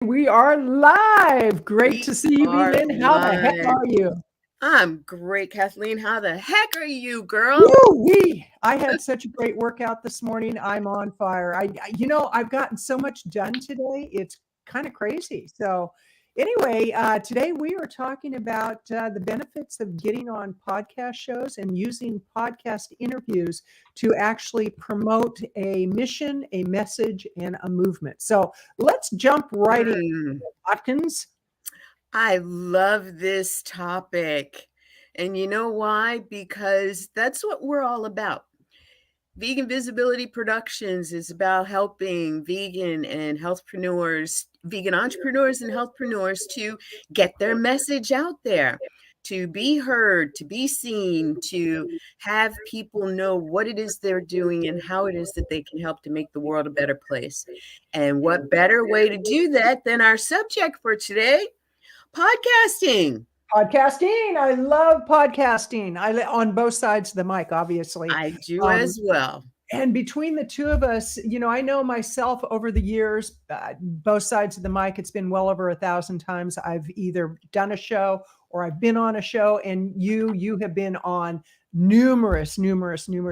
We are live. Great We to see you, are VLynn. How the heck live. are you? I'm great, Kathleen. How the heck are you, girl? Woo-wee. I had such a great workout this morning. I'm on fire. I've gotten so much done today. It's kind of crazy. So, anyway, today we are talking about the benefits of getting on podcast shows and using podcast interviews to actually promote a mission, a message, and a movement. So, let's jump right in, Mm, Hopkins. I love this topic. And you know why? Because that's what we're all about. Vegan Visibility Productions is about helping vegan entrepreneurs and healthpreneurs to get their message out there, to be heard, to be seen, to have people know what it is they're doing and how it is that they can help to make the world a better place. And what better way to do that than our subject for today, podcasting. Podcasting. I love podcasting. On both sides of the mic, obviously. I do Um, as well. and between the two of us, I know myself over the years, both sides of the mic, it's been well over 1,000 times. I've either done a show or I've been on a show, and you have been on numerous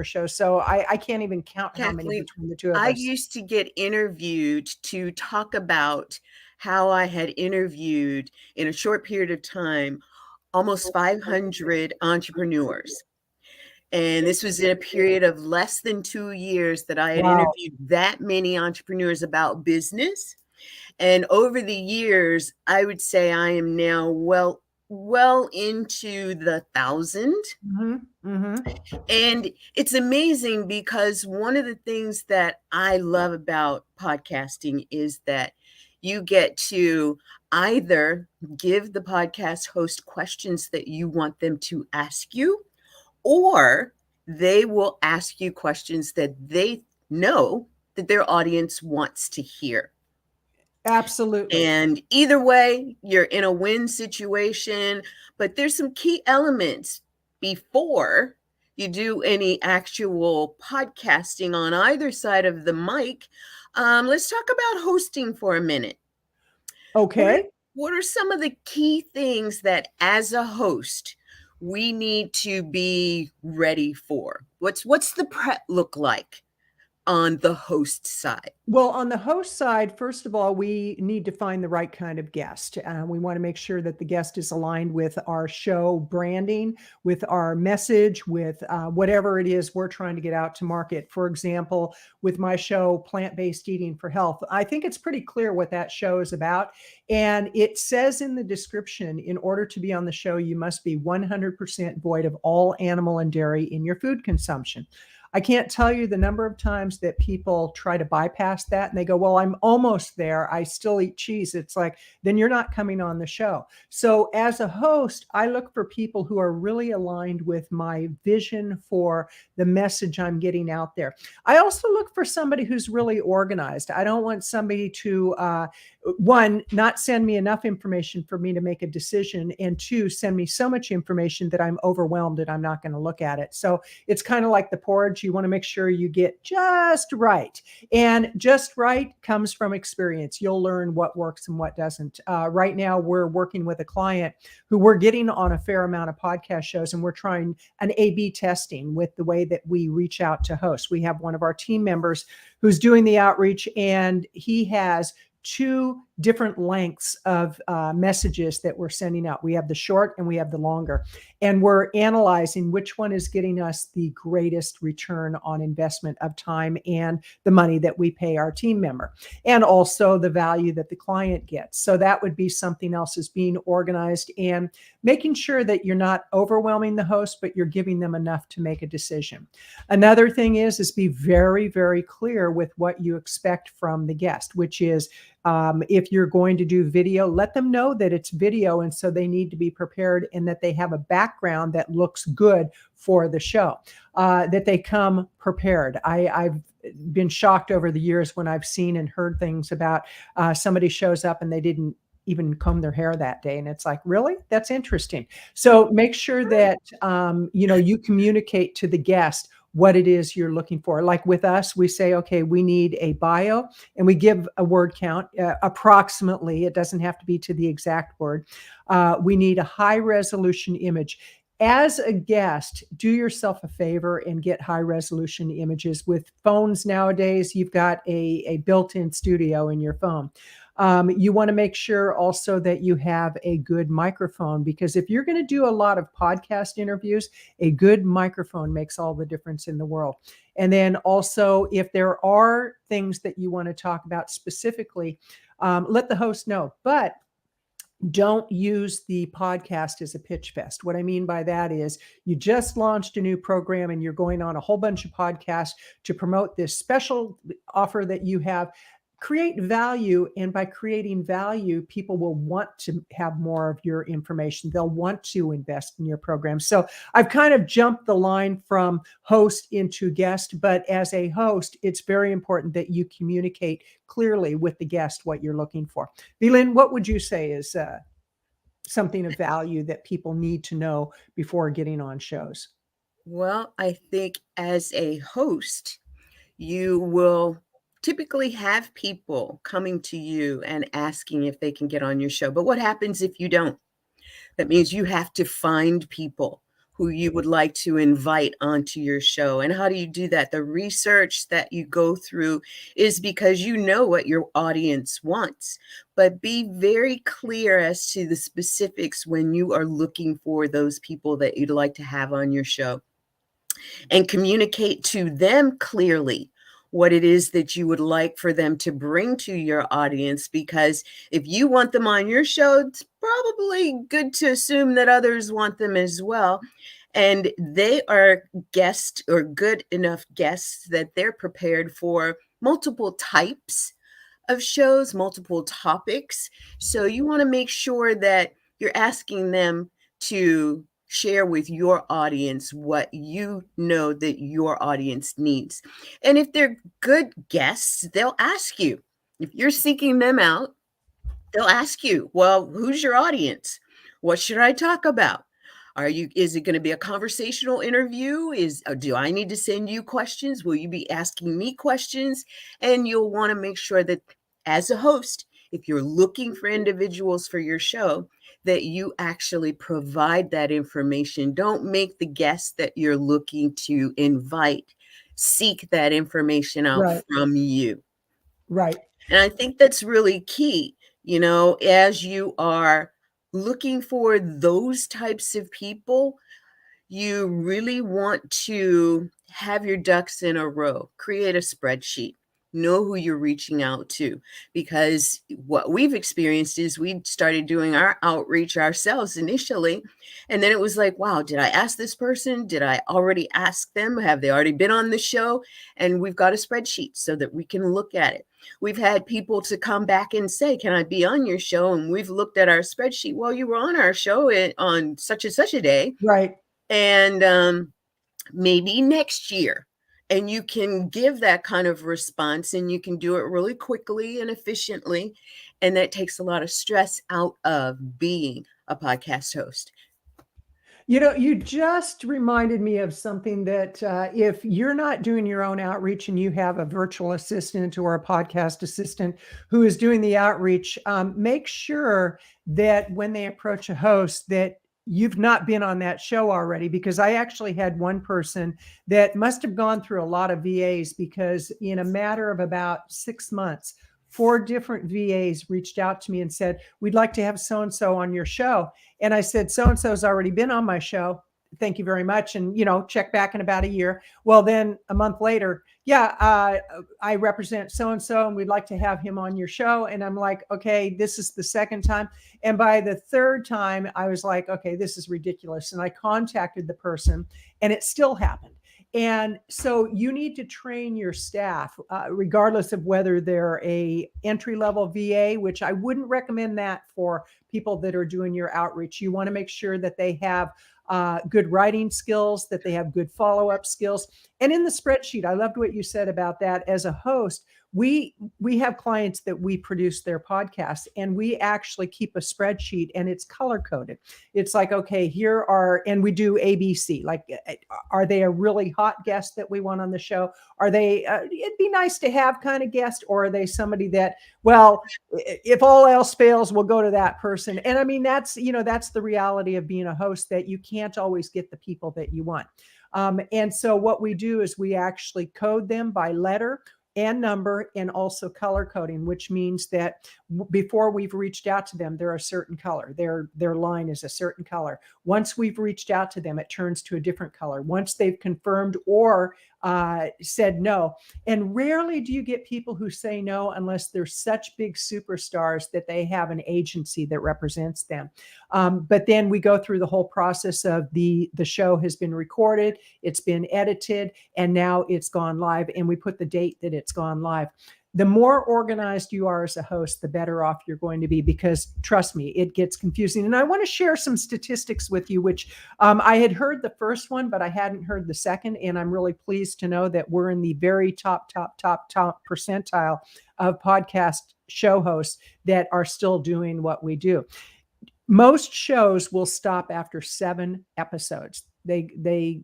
shows. So I can't even count how many Kathleen, between the two of I us. used to get interviewed to talk about how I had interviewed in a short period of time almost 500 entrepreneurs. And this was in a period of less than 2 years that I had Wow. interviewed that many entrepreneurs about business. And over the years, I would say I am now well into the thousand. Hmm. And it's amazing because one of the things that I love about podcasting is that you get to either give the podcast host questions that you want them to ask you, or they will ask you questions that they know that their audience wants to hear. Absolutely. And either way, you're in a win situation, but there's some key elements before you do any actual podcasting on either side of the mic. Let's talk about hosting for a minute. What are, Okay. what are some of the key things that as a host we need to be ready for? What's the prep look like on the host side? Well, on the host side, first of all, we need to find the right kind of guest. We want to make sure that the guest is aligned with our show branding, with our message, with whatever it is we're trying to get out to market. For example, with my show, Plant-Based Eating for Health, I think it's pretty clear what that show is about. And it says in the description, in order to be on the show, you must be 100% void of all animal and dairy in your food consumption. I can't tell you the number of times that people try to bypass that and they go, well, I'm almost there. I still eat cheese. It's like, then you're not coming on the show. So as a host, I look for people who are really aligned with my vision for the message I'm getting out there. I also look for somebody who's really organized. I don't want somebody to, one, not send me enough information for me to make a decision, and two, send me so much information that I'm overwhelmed and I'm not going to look at it. So it's kind of like the porridge. You want to make sure you get just right. And just right comes from experience. You'll learn what works and what doesn't. Right now, we're working with a client who we're getting on a fair amount of podcast shows, and we're trying an A/B testing with the way that we reach out to hosts. We have one of our team members who's doing the outreach, and he has two different lengths of messages that we're sending out. We have the short and we have the longer, and we're analyzing which one is getting us the greatest return on investment of time and the money that we pay our team member, and also the value that the client gets. So that would be something else, is being organized and making sure that you're not overwhelming the host, but you're giving them enough to make a decision. Another thing is be very, very clear with what you expect from the guest, which is if you're going to do video, let them know that it's video. And so they need to be prepared, and that they have a background that looks good for the show, that they come prepared. I've been shocked over the years when I've seen and heard things about somebody shows up and they didn't even comb their hair that day. And it's like, really? That's interesting. So make sure that, you communicate to the guest what it is you're looking for. Like with us, we say, okay, we need a bio, and we give a word count, approximately. It doesn't have to be to the exact word. We need a high resolution image. As a guest, do yourself a favor and get high resolution images. With phones nowadays, you've got a built-in studio in your phone. You want to make sure also that you have a good microphone, because if you're going to do a lot of podcast interviews, a good microphone makes all the difference in the world. And then also, if there are things that you want to talk about specifically, let the host know. But don't use the podcast as a pitch fest. What I mean by that is you just launched a new program and you're going on a whole bunch of podcasts to promote this special offer that you have. Create value, and by creating value, people will want to have more of your information. They'll want to invest in your program. So I've kind of jumped the line from host into guest, but as a host, it's very important that you communicate clearly with the guest what you're looking for. VLynn, what would you say is something of value that people need to know before getting on shows? Well, I think as a host, you will typically have people coming to you and asking if they can get on your show. But what happens if you don't? That means you have to find people who you would like to invite onto your show. And how do you do that? The research that you go through is because you know what your audience wants, but be very clear as to the specifics when you are looking for those people that you'd like to have on your show, and communicate to them clearly what it is that you would like for them to bring to your audience. Because if you want them on your show, it's probably good to assume that others want them as well. And they are guests, or good enough guests, that they're prepared for multiple types of shows, multiple topics. So you want to make sure that you're asking them to share with your audience what you know that your audience needs. And if they're good guests, they'll ask you. If you're seeking them out, they'll ask you, well, who's your audience? What should I talk about? Is it going to be a conversational interview? Do I need to send you questions? Will you be asking me questions? And you'll want to make sure that as a host, if you're looking for individuals for your show, that you actually provide that information. Don't make the guests that you're looking to invite seek that information out Right. from you. Right. And I think that's really key, as you are looking for those types of people. You really want to have your ducks in a row, create a spreadsheet, know who you're reaching out to, because what we've experienced is we started doing our outreach ourselves initially. And then it was like, wow, did I ask this person? Did I already ask them? Have they already been on the show? And we've got a spreadsheet so that we can look at it. We've had people to come back and say, can I be on your show? And we've looked at our spreadsheet. Well, you were on our show on such and such a day. Right. And maybe next year. And you can give that kind of response, and you can do it really quickly and efficiently. And that takes a lot of stress out of being a podcast host. You just reminded me of something that if you're not doing your own outreach and you have a virtual assistant or a podcast assistant who is doing the outreach, make sure that when they approach a host that you've not been on that show already. Because I actually had one person that must have gone through a lot of VAs, because in a matter of about 6 months, 4 different VAs reached out to me and said, we'd like to have so-and-so on your show. And I said, so-and-so's already been on my show. Thank you very much. And, check back in about a year. Well, then a month later, I represent so-and-so and we'd like to have him on your show. And I'm like, okay, this is the second time. And by the third time, I was like, okay, this is ridiculous. And I contacted the person and it still happened. And so you need to train your staff, regardless of whether they're a entry-level VA, which I wouldn't recommend that for people that are doing your outreach. You want to make sure that they have good writing skills, that they have good follow-up skills. And in the spreadsheet, I loved what you said about that. As a host, we have clients that we produce their podcasts, and we actually keep a spreadsheet, and it's color coded. It's like, okay, here are, and we do ABC. Like, are they a really hot guest that we want on the show? Are they, it'd be nice to have kind of guest, or are they somebody that, well, if all else fails, we'll go to that person. And I mean, that's, that's the reality of being a host, that you can't always get the people that you want. And so what we do is we actually code them by letter and number, and also color coding, which means that before we've reached out to them, they're a certain color. Their line is a certain color. Once we've reached out to them, it turns to a different color. Once they've confirmed or said no. And rarely do you get people who say no unless they're such big superstars that they have an agency that represents them. But then we go through the whole process of the show has been recorded, it's been edited, and now it's gone live, and we put the date that it's gone live. The more organized you are as a host, the better off you're going to be, because trust me, it gets confusing. And I want to share some statistics with you, which I had heard the first one, but I hadn't heard the second. And I'm really pleased to know that we're in the very top percentile of podcast show hosts that are still doing what we do. Most shows will stop after 7 episodes. They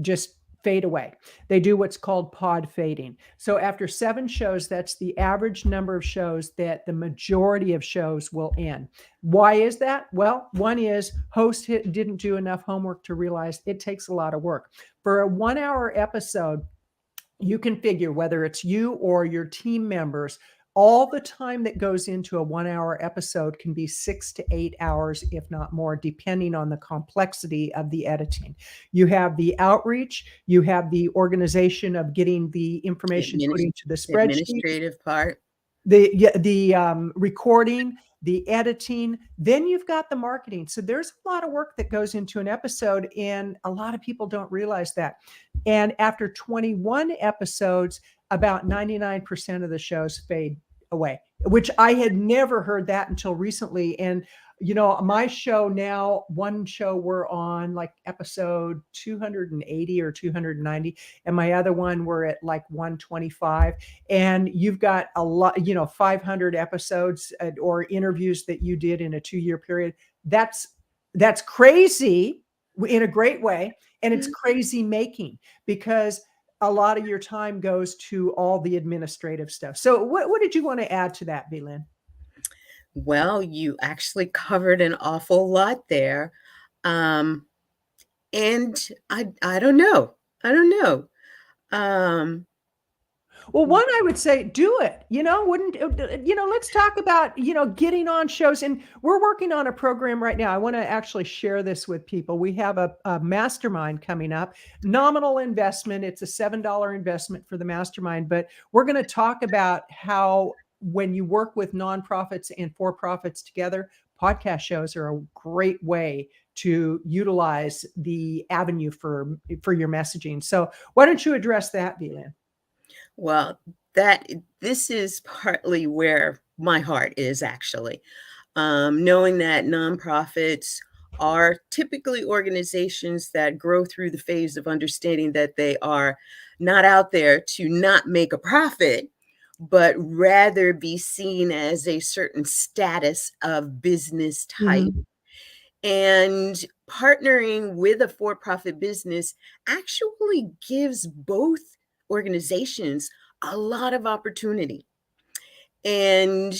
just fade away. They do what's called pod fading. So after 7 shows, that's the average number of shows that the majority of shows will end. Why is that? Well, one is host didn't do enough homework to realize it takes a lot of work. For a 1-hour episode, you can figure, whether it's you or your team members, all the time that goes into a 1-hour episode can be 6 to 8 hours, if not more, depending on the complexity of the editing. You have the outreach, you have the organization of getting the information put into the spreadsheet, administrative part, the recording, the editing, then you've got the marketing. So there's a lot of work that goes into an episode, and a lot of people don't realize that. And after 21 episodes, about 99% of the shows fade away, which I had never heard that until recently. And my show now, one show we're on like episode 280 or 290, and my other one we're at like 125. And you've got a lot, 500 episodes or interviews that you did in a 2-year period. That's crazy in a great way. And it's crazy making, because a lot of your time goes to all the administrative stuff. So what did you want to add to that, VLynn? Well, you actually covered an awful lot there. And I don't know. Well, one, I would say do it. Let's talk about, getting on shows. And we're working on a program right now. I want to actually share this with people. We have a mastermind coming up, nominal investment. It's a $7 investment for the mastermind, but we're going to talk about how, when you work with nonprofits and for-profits together, podcast shows are a great way to utilize the avenue for your messaging. So why don't you address that, VLynn? Well, this is partly where my heart is, actually. Knowing that nonprofits are typically organizations that grow through the phase of understanding that they are not out there to not make a profit, but rather be seen as a certain status of business type. And partnering with a for-profit business actually gives both organizations a lot of opportunity. And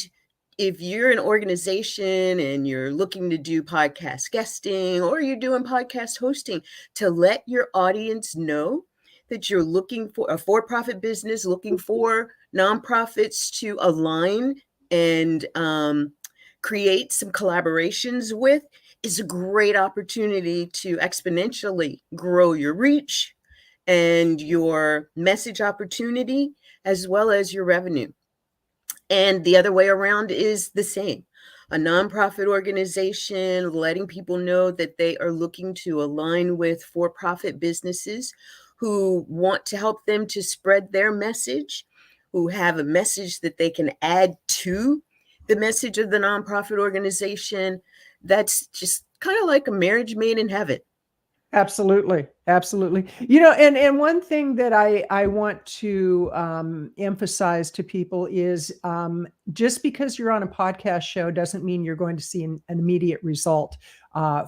if you're an organization and you're looking to do podcast guesting, or you're doing podcast hosting, to let your audience know that you're looking for a for-profit business, looking for nonprofits to align and create some collaborations with, is a great opportunity to exponentially grow your reach and your message opportunity, as well as your revenue. And the other way around is the same. A nonprofit organization letting people know that they are looking to align with for-profit businesses who want to help them to spread their message, who have a message that they can add to the message of the nonprofit organization. That's just kind of like a marriage made in heaven. Absolutely. Absolutely. You know, and one thing that I want to emphasize to people is just because you're on a podcast show doesn't mean you're going to see an immediate result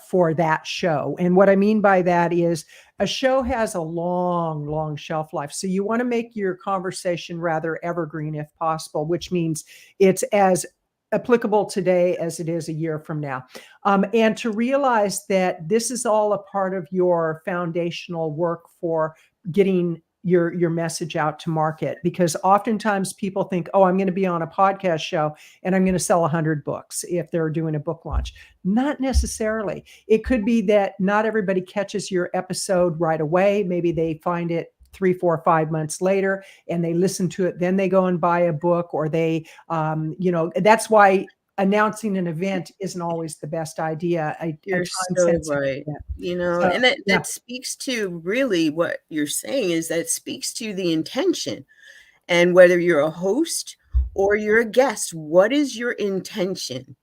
for that show. And what I mean by that is a show has a long, long shelf life. So you want to make your conversation rather evergreen if possible, which means it's as applicable today as it is a year from now. And to realize that this is all a part of your foundational work for getting your message out to market, because oftentimes people think, oh, I'm going to be on a podcast show and I'm going to sell 100 books if they're doing a book launch. Not necessarily. It could be that not everybody catches your episode right away. Maybe they find it 3, 4, 5 months later and they listen to it, then they go and buy a book, or they that's why announcing an event isn't always the best idea. A You're time so sensitive right. event. You know, So and that yeah, that speaks to really what you're saying is that it speaks to the intention. And whether you're a host or you're a guest, what is your intention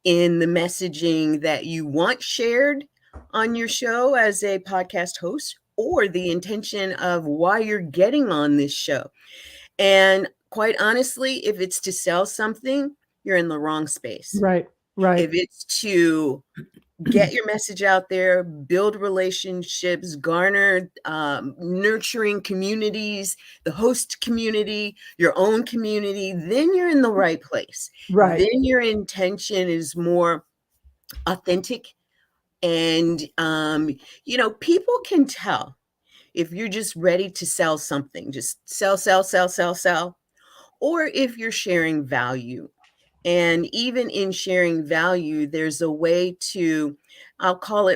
in the messaging that you want shared on your show as a podcast host, or the intention of why you're getting on this show? And quite honestly, if it's to sell something, you're in the wrong space. right, right. If it's to get your message out there, build relationships, garner nurturing communities, the host community, your own community, then you're in the right place. Right. Then your intention is more authentic. And, people can tell if you're just ready to sell something, just sell, sell, sell, sell, sell, or if you're sharing value. And even in sharing value, there's a way to,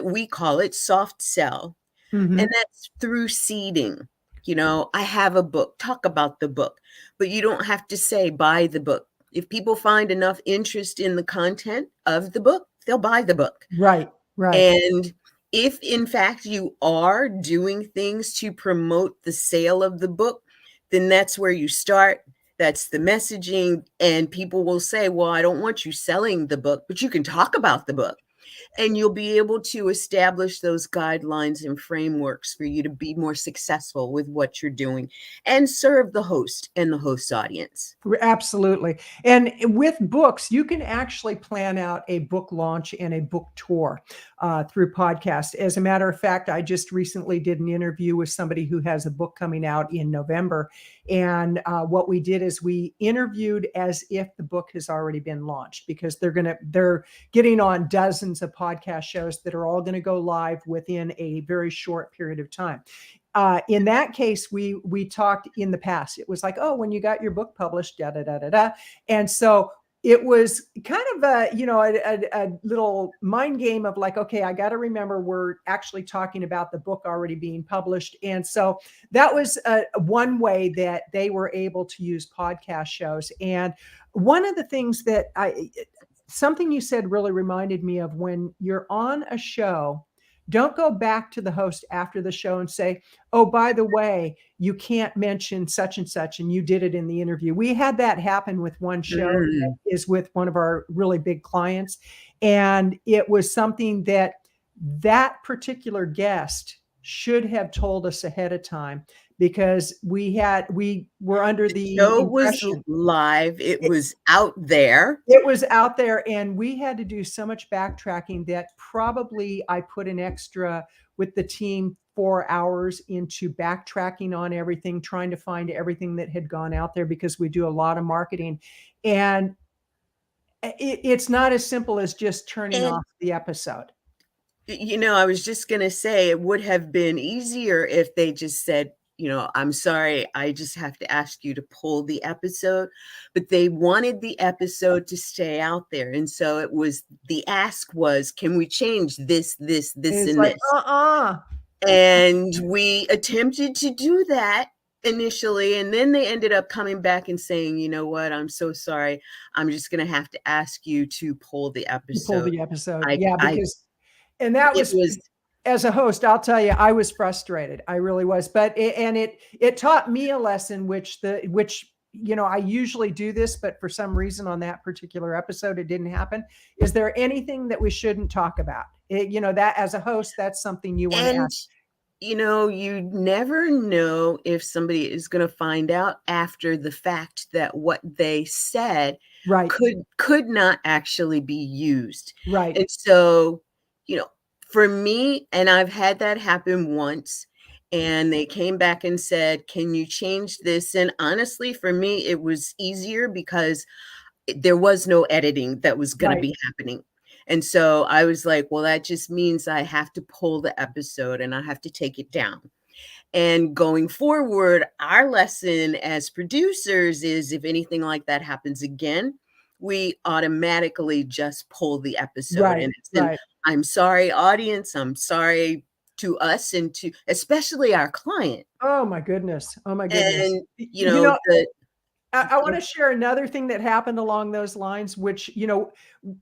we call it soft sell. And Mhm. that's through seeding. I have a book, talk about the book, but you don't have to say buy the book. If people find enough interest in the content of the book, they'll buy the book. Right, right, And if in fact you are doing things to promote the sale of the book, then that's where you start. That's the messaging. And people will say, well, I don't want you selling the book, but you can talk about the book. And you'll be able to establish those guidelines and frameworks for you to be more successful with what you're doing and serve the host and the host audience. Absolutely. And with books, you can actually plan out a book launch and a book tour through podcast. As a matter of fact, I just recently did an interview with somebody who has a book coming out in November. And what we did is we interviewed as if the book has already been launched, because they're getting on dozens of podcast shows that are all going to go live within a very short period of time. In that case, we talked in the past. It was like, oh, when you got your book published, da da da da da, and so it was kind of a little mind game of like, okay, I got to remember we're actually talking about the book already being published, and so that was one way that they were able to use podcast shows. And one of the things that something you said really reminded me of: when you're on a show, don't go back to the host after the show and say, oh, by the way, you can't mention such and such, and you did it in the interview. We had that happen with one show that Mm. is with one of our really big clients. And it was something that that particular guest should have told us ahead of time, because we were under The the show was impression live. It was out there. it was out there, and we had to do so much backtracking that probably I put an extra, with the team, 4 hours into backtracking on everything, trying to find everything that had gone out there, because we do a lot of marketing. And it's not as simple as just turning And off the episode. I was just going to say it would have been easier if they just said, I'm sorry, I just have to ask you to pull the episode. But they wanted the episode to stay out there. And so the ask was, can we change this, this, this, It's and like, this? uh-uh. And we attempted to do that initially. And then they ended up coming back and saying, you know what, I'm so sorry. I'm just going to have to ask you to pull the You pull episode. the episode. I, Yeah, I, because and that it was, was as a host, I'll tell you, I was frustrated. I really was. But it taught me a lesson, which I usually do this, but for some reason on that particular episode, it didn't happen. Is there anything that we shouldn't talk about? That as a host, that's something you want to And ask. you never know if somebody is going to find out after the fact that what they said Right. could not actually be used. Right. And so, for me, and I've had that happen once, and they came back and said, "Can you change this?" And honestly, for me, it was easier because there was no editing that was going to Right. be happening. And so I was like, well, that just means I have to pull the episode and I have to take it down. And going forward, our lesson as producers is if anything like that happens again, we automatically just pull the episode. Right. And it's an Right. I'm sorry, audience. I'm sorry to us and to especially our client. Oh my goodness. Oh my goodness. And, I want to share another thing that happened along those lines, which,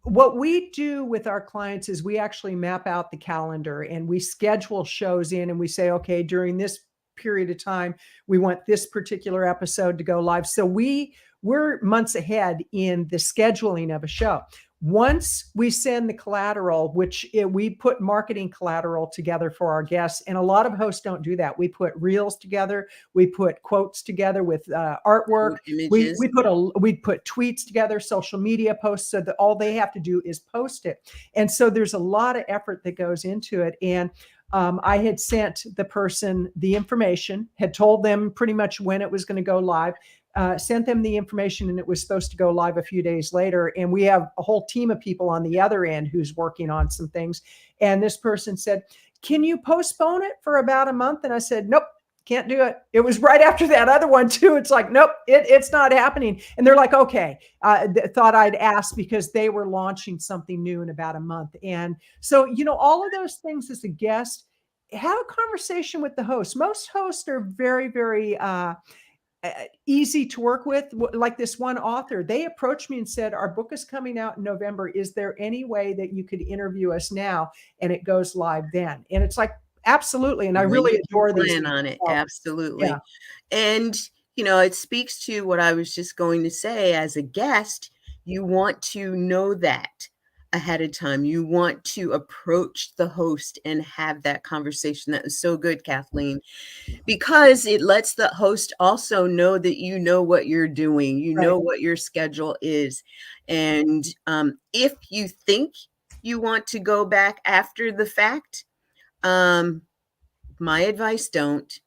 what we do with our clients is we actually map out the calendar and we schedule shows in and we say, okay, during this period of time, we want this particular episode to go live. So we're months ahead in the scheduling of a show. Once we send the collateral, which we put marketing collateral together for our guests, and a lot of hosts don't do that. We put reels together, we put quotes together with artwork, images. we put tweets together, social media posts, so that all they have to do is post it. And so there's a lot of effort that goes into it. And I had sent the person the information, had told them pretty much when it was going to go live. Sent them the information, and it was supposed to go live a few days later. And we have a whole team of people on the other end who's working on some things. And this person said, "Can you postpone it for about a month?" And I said, "Nope, can't do it." It was right after that other one too. It's like, nope, it's not happening. And they're like, okay, thought I'd ask because they were launching something new in about a month. And so, all of those things as a guest, have a conversation with the host. Most hosts are very, very, easy to work with. Like this one author, they approached me and said, our book is coming out in November. Is there any way that you could interview us now and it goes live then? And it's like, absolutely. And I really adore these plan on it. people. Absolutely. Yeah. And, it speaks to what I was just going to say. As a guest, you want to know that ahead of time. You want to approach the host and have that conversation. That was so good, Kathleen, because it lets the host also know that you know what you're doing, you know what your schedule is. And if you think you want to go back after the fact, my advice, don't.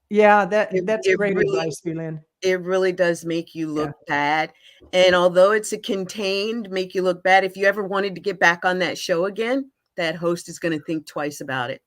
Yeah, that's great advice, VLynn. It really does make you look bad. And although it's a contained make you look bad, if you ever wanted to get back on that show again, that host is going to think twice about it.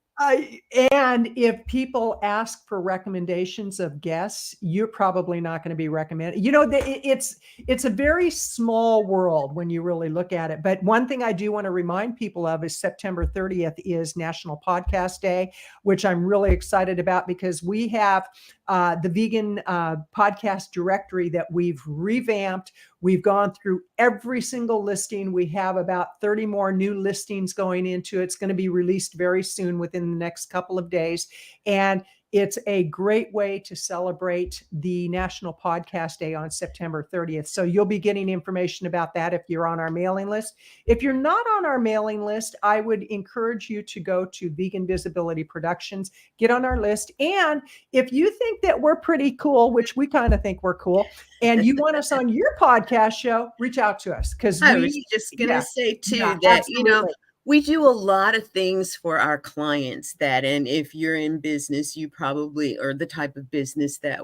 And if people ask for recommendations of guests, you're probably not going to be recommended. It's a very small world when you really look at it. But one thing I do want to remind people of is September 30th is National Podcast Day, which I'm really excited about because we have the vegan podcast directory that we've revamped. We've gone through every single listing. We have about 30 more new listings going into it. It's going to be released very soon within the next couple of days. And it's a great way to celebrate the National Podcast Day on September 30th. So you'll be getting information about that if you're on our mailing list. If you're not on our mailing list, I would encourage you to go to Vegan Visibility Productions, get on our list. And if you think that we're pretty cool, which we kind of think we're cool, and you want us on your podcast show, reach out to us. Because I was just going to say too that, absolutely. We do a lot of things for our clients and if you're in business, you probably are the type of business that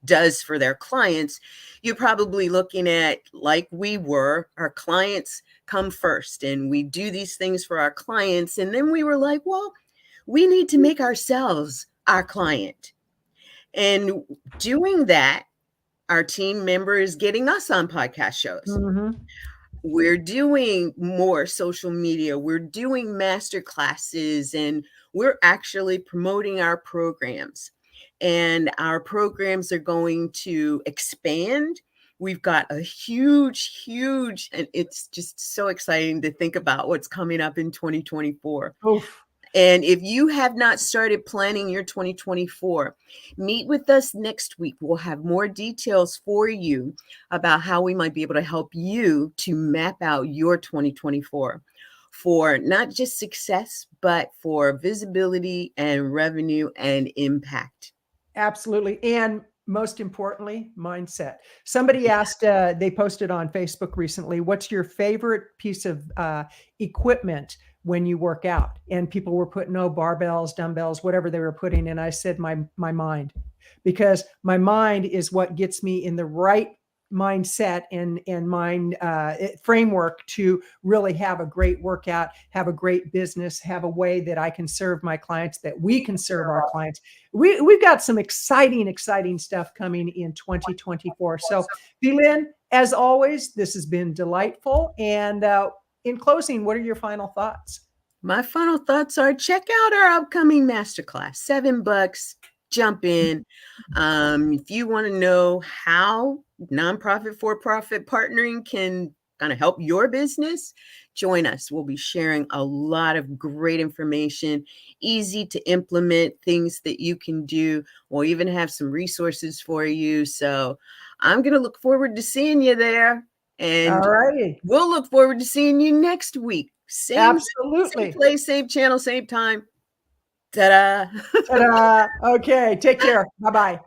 does for their clients. You're probably looking at, like we were, our clients come first and we do these things for our clients. And then we were like, well, we need to make ourselves our client. And doing that, our team member is getting us on podcast shows. Mm-hmm. We're doing more social media. We're doing master classes, and we're actually promoting our programs. And our programs are going to expand. We've got a huge, and it's just so exciting to think about what's coming up in 2024. Oof. And if you have not started planning your 2024, meet with us next week. We'll have more details for you about how we might be able to help you to map out your 2024 for not just success, but for visibility and revenue and impact. Absolutely. And most importantly, mindset. Somebody asked, they posted on Facebook recently, what's your favorite piece of equipment when you work out? And people were putting, oh, barbells, dumbbells, whatever they were putting. And I said, my mind, because my mind is what gets me in the right mindset and mind framework to really have a great workout, have a great business, have a way that I can serve my clients, that we can serve our clients. We've got some exciting stuff coming in 2024. So, VLynn, as always, this has been delightful. And in closing, what are your final thoughts? My final thoughts are check out our upcoming masterclass, $7. Jump in. If you want to know how nonprofit, for-profit partnering can kind of help your business, join us. We'll be sharing a lot of great information, easy to implement things that you can do. We'll even have some resources for you. So I'm going to look forward to seeing you there. And all righty, we'll look forward to seeing you next week. Same place, same channel, same time. Ta-da. Ta-da. Okay, take care. Bye-bye.